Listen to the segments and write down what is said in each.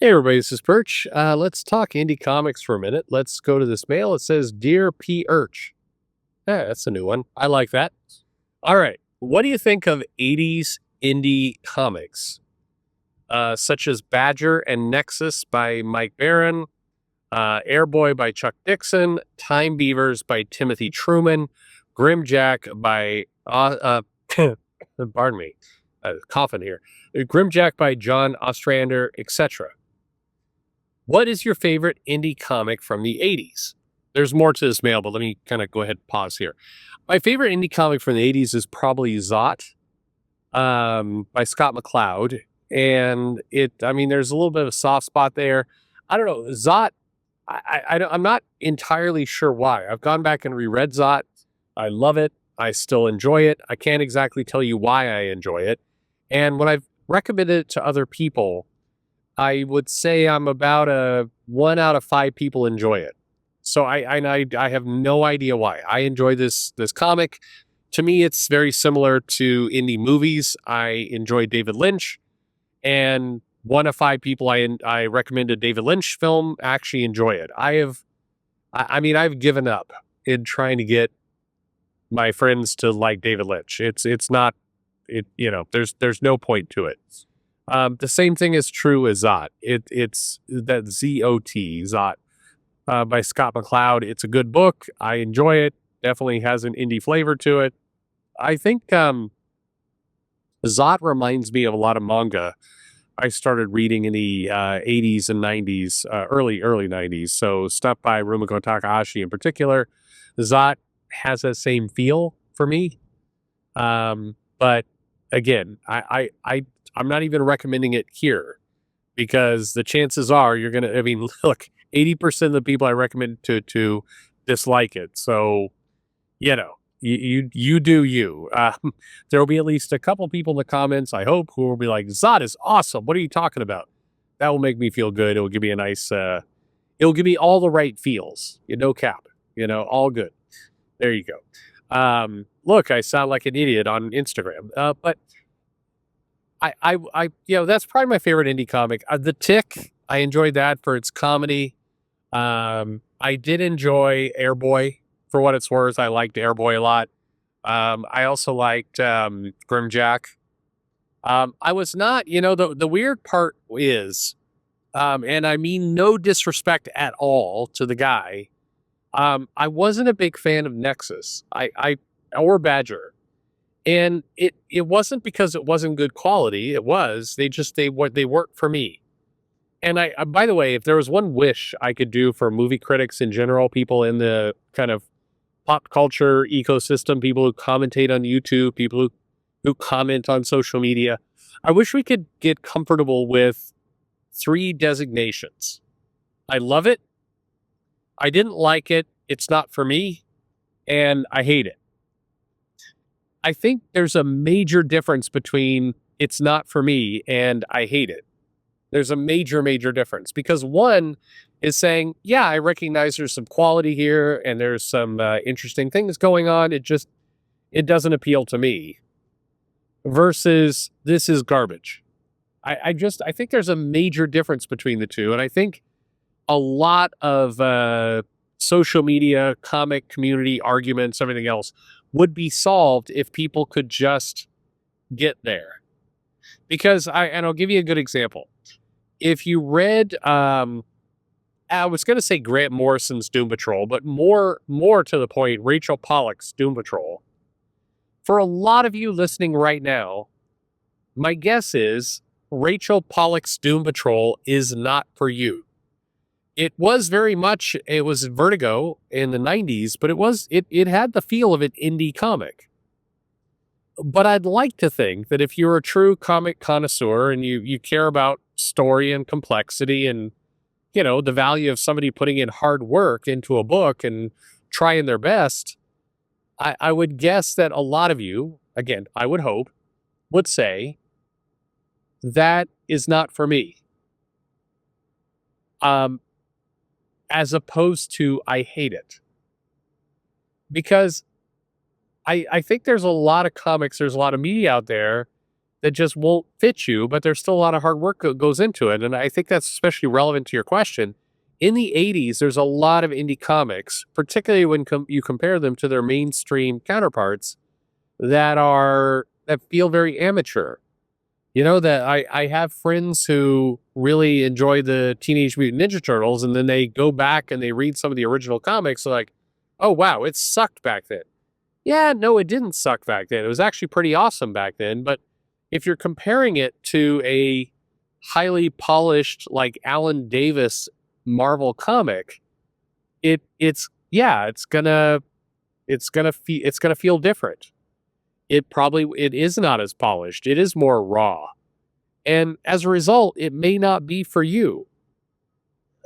Hey everybody, this is Perch. Let's talk indie comics for a minute. Let's go to this mail. It says, "Dear Perch." Yeah, that's a new one. I like that. All right. What do you think of 80s indie comics, such as Badger and Nexus by Mike Barron, Airboy by Chuck Dixon, Time Beavers by Timothy Truman, Grimjack by, pardon me, coughing here, Grimjack by John Ostrander, etc.? What is your favorite indie comic from the 80s? There's more to this mail, but let me kind of go ahead and pause here. My favorite indie comic from the 80s is probably Zot, by Scott McCloud. And there's a little bit of a soft spot there. I don't know. Zot, I'm not entirely sure why. I've gone back and reread Zot. I love it. I still enjoy it. I can't exactly tell you why I enjoy it. And when I've recommended it to other people, I would say I'm about a 1 out of 5 people enjoy it. So I have no idea why. I enjoy this comic. To me, it's very similar to indie movies. I enjoy David Lynch, and 1 of 5 people I recommend a David Lynch film actually enjoy it. I've given up in trying to get my friends to like David Lynch. It's not it there's no point to it. The same thing is true as Zot. It's that ZOT, Zot, by Scott McCloud. It's a good book. I enjoy it. Definitely has an indie flavor to it. I think Zot reminds me of a lot of manga I started reading in the 80s and 90s, early 90s. So stuff by Rumiko Takahashi in particular. Zot has that same feel for me. But again, I'm not even recommending it here because the chances are you're going to, look, 80% of the people I recommend to dislike it. So, you do you. There will be at least a couple people in the comments, I hope, who will be like, "Zod is awesome. What are you talking about?" That will make me feel good. It will give me a nice, it'll give me all the right feels. No cap, all good. There you go. Look, I sound like an idiot on Instagram, but that's probably my favorite indie comic. The Tick, I enjoyed that for its comedy. I did enjoy Airboy for what it's worth. I liked Airboy a lot. I also liked Grimjack. I was not, the weird part is, and I mean no disrespect at all to the guy. I wasn't a big fan of Nexus. Or Badger. And it wasn't because it wasn't good quality. It was. They weren't for me. And by the way, if there was one wish I could do for movie critics in general, people in the kind of pop culture ecosystem, people who commentate on YouTube, people who comment on social media, I wish we could get comfortable with 3 designations. I love it. I didn't like it. It's not for me. And I hate it. I think there's a major difference between "it's not for me" and "I hate it." There's a major, major difference because one is saying, yeah, I recognize there's some quality here and there's some interesting things going on. It doesn't appeal to me, versus "this is garbage." I think there's a major difference between the two. And I think a lot of social media, comic community arguments, everything else would be solved if people could just get there. Because I'll give you a good example. If you read, I was going to say Grant Morrison's Doom Patrol, but more to the point, Rachel Pollack's Doom Patrol. For a lot of you listening right now, my guess is Rachel Pollack's Doom Patrol is not for you. It was Vertigo in the 90s, but it had the feel of an indie comic. But I'd like to think that if you're a true comic connoisseur and you care about story and complexity and, the value of somebody putting in hard work into a book and trying their best, I would guess that a lot of you, again, I would hope, would say, that is not for me. As opposed to "I hate it." Because I think there's a lot of comics, there's a lot of media out there that just won't fit you, but there's still a lot of hard work goes into it. And I think that's especially relevant to your question. In the 80s, there's a lot of indie comics, particularly when you compare them to their mainstream counterparts that feel very amateur. That I have friends who really enjoy the Teenage Mutant Ninja Turtles, and then they go back and they read some of the original comics. They're like, oh, wow, it sucked back then. Yeah, no, it didn't suck back then. It was actually pretty awesome back then. But if you're comparing it to a highly polished, like Alan Davis Marvel comic, it's gonna feel different. It is not as polished. It is more raw. And as a result, it may not be for you.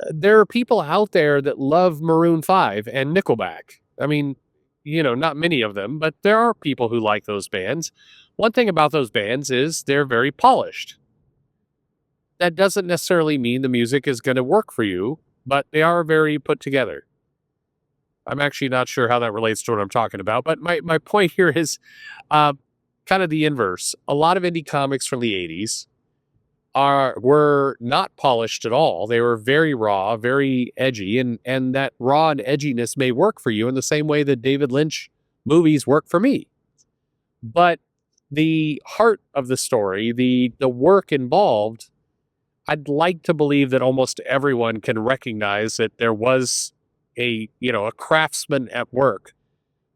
There are people out there that love Maroon 5 and Nickelback. I mean, not many of them, but there are people who like those bands. One thing about those bands is they're very polished. That doesn't necessarily mean the music is going to work for you, but they are very put together. I'm actually not sure how that relates to what I'm talking about, but my point here is kind of the inverse. A lot of indie comics from the 80s were not polished at all. They were very raw, very edgy, and that raw and edginess may work for you in the same way that David Lynch movies work for me. But the heart of the story, the work involved, I'd like to believe that almost everyone can recognize that there was a craftsman at work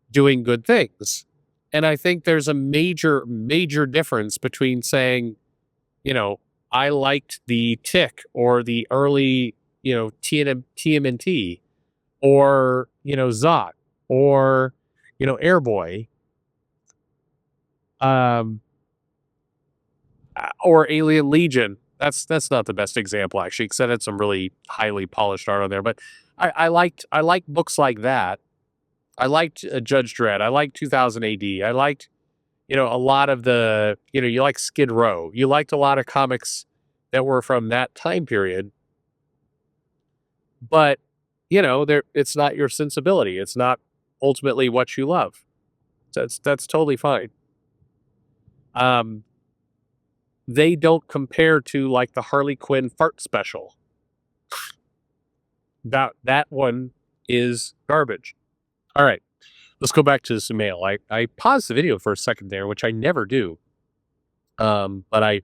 doing good things. And I think there's a major, major difference between saying, I liked the Tick or the early, TMNT or, Zot or, Airboy, or Alien Legion. That's not the best example, actually, because that had some really highly polished art on there. But I liked books like that. I liked Judge Dredd. I liked 2000 AD. I liked, a lot of the, you like Skid Row. You liked a lot of comics that were from that time period. But, it's not your sensibility. It's not ultimately what you love. That's totally fine. They don't compare to like the Harley Quinn fart special. That one is garbage. All right, let's go back to this mail. I paused the video for a second there, which I never do. But I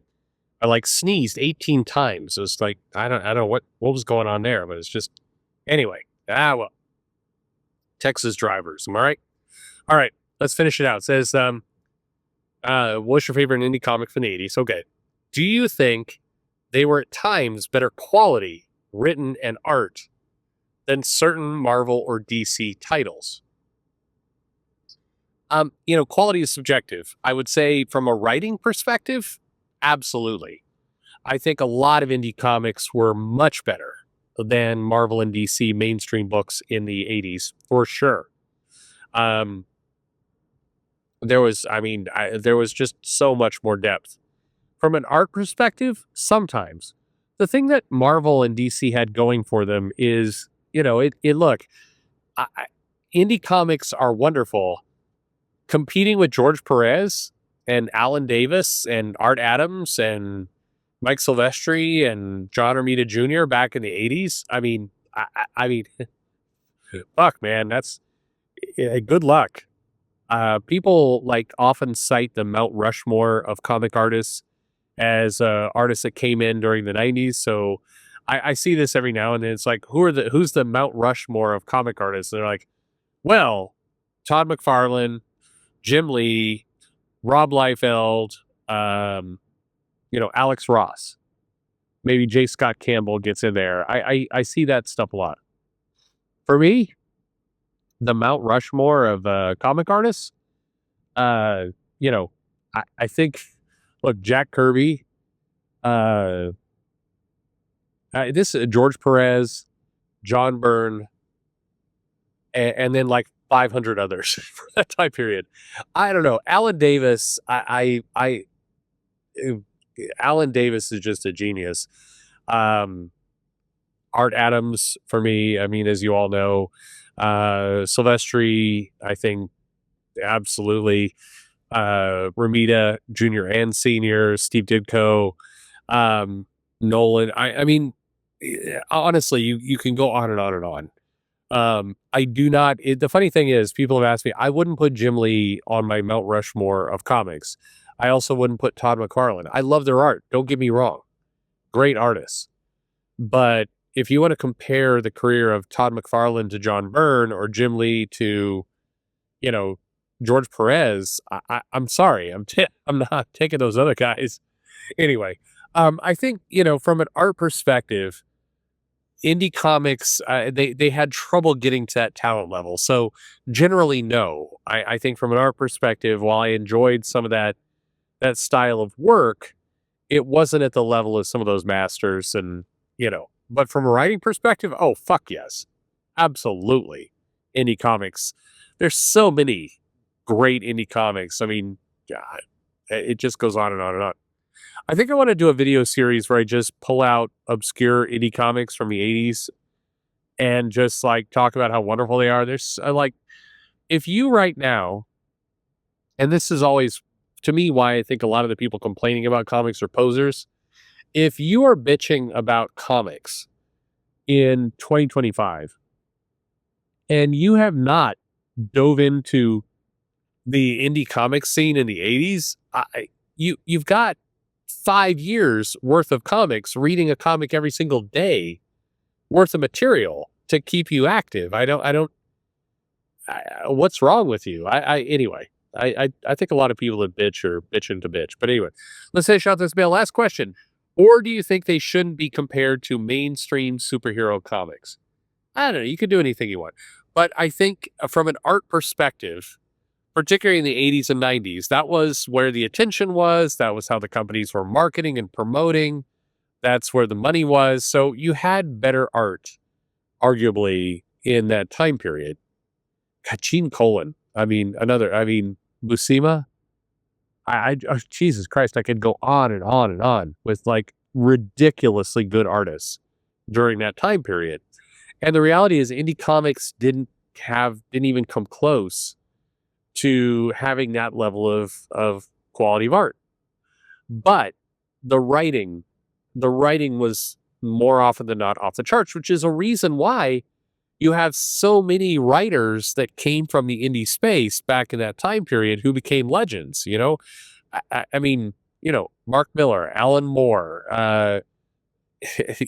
like sneezed 18 times. It was like I don't know what was going on there, but it's just anyway. Well, Texas drivers, am I right? All right, let's finish it out. It says, what's your favorite indie comic from the 80s? Okay. Do you think they were at times better quality, written, and art than certain Marvel or DC titles? Quality is subjective. I would say from a writing perspective, absolutely. I think a lot of indie comics were much better than Marvel and DC mainstream books in the 80s, for sure. There was just so much more depth. From an art perspective, sometimes. The thing that Marvel and DC had going for them is, look, indie comics are wonderful. Competing with George Perez and Alan Davis and Art Adams and Mike Silvestri and John Romita Jr. back in the 80s. I mean, fuck, man, that's good luck. People often cite the Mount Rushmore of comic artists as artists that came in during the 90s. So I see this every now and then. It's like, who's the Mount Rushmore of comic artists? And they're like, well, Todd McFarlane, Jim Lee, Rob Liefeld, Alex Ross. Maybe J. Scott Campbell gets in there. I see that stuff a lot. For me, the Mount Rushmore of comic artists, I think, look, Jack Kirby, this George Perez, John Byrne, and then 500 others for that time period. I don't know. Alan Davis, Alan Davis is just a genius. Art Adams for me, as you all know, Silvestri, I think absolutely. Ramita Jr. and Senior, Steve Ditko, um, Nolan. I mean, honestly, you can go on and on and on. I do not. The funny thing is, people have asked me. I wouldn't put Jim Lee on my Mount Rushmore of comics. I also wouldn't put Todd McFarlane. I love their art. Don't get me wrong, great artists. But if you want to compare the career of Todd McFarlane to John Byrne or Jim Lee to, you know, George Perez, I'm sorry, I'm not taking those other guys. Anyway, I think from an art perspective, indie comics they had trouble getting to that talent level. So generally, no. I think from an art perspective, while I enjoyed some of that style of work, it wasn't at the level of some of those masters, and But from a writing perspective, oh fuck yes, absolutely. Indie comics, there's so many great indie comics. I mean, God, it just goes on and on and on. I think I want to do a video series where I just pull out obscure indie comics from the 80s and just like talk about how wonderful they are. There's like, if you right now, and this is always to me why I think a lot of the people complaining about comics are posers. If you are bitching about comics in 2025 and you have not dove into the indie comic scene in the 80s, you've got 5 years worth of comics, reading a comic every single day worth of material to keep you active. What's wrong with you? Anyway, I think a lot of people that bitch are bitching to bitch. But anyway, let's finish out this mail. Last question. Or do you think they shouldn't be compared to mainstream superhero comics? I don't know. You can do anything you want. But I think from an art perspective, particularly in the 80s and 90s, that was where the attention was. That was how the companies were marketing and promoting. That's where the money was. So you had better art, arguably, in that time period. Gene Colan. Buscema. Jesus Christ, I could go on and on and on with like ridiculously good artists during that time period. And the reality is indie comics didn't even come close to having that level of quality of art. But the writing was more often than not off the charts, which is a reason why you have so many writers that came from the indie space back in that time period who became legends. Mark Miller, Alan Moore,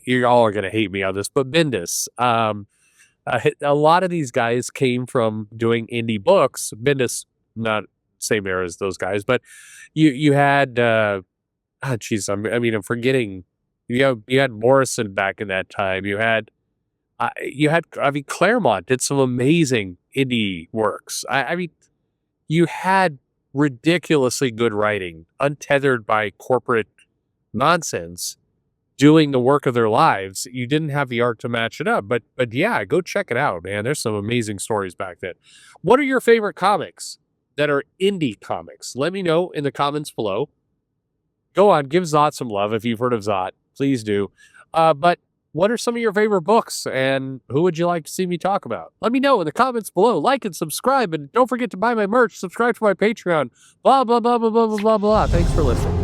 you all are going to hate me on this, but Bendis. A lot of these guys came from doing indie books. Bendis, not same era as those guys, but you had, I'm forgetting. You had Morrison back in that time. Claremont did some amazing indie works. You had ridiculously good writing, untethered by corporate nonsense, doing the work of their lives. You didn't have the art to match it up, but yeah, go check it out, man. There's some amazing stories back then. What are your favorite comics that are indie comics? Let me know in the comments below. Go on, give Zot some love if you've heard of Zot. Please do. But what are some of your favorite books, and who would you like to see me talk about? Let me know in the comments below. Like and subscribe, and don't forget to buy my merch. Subscribe to my Patreon. Blah, blah, blah, blah, blah, blah, blah, blah. Thanks for listening.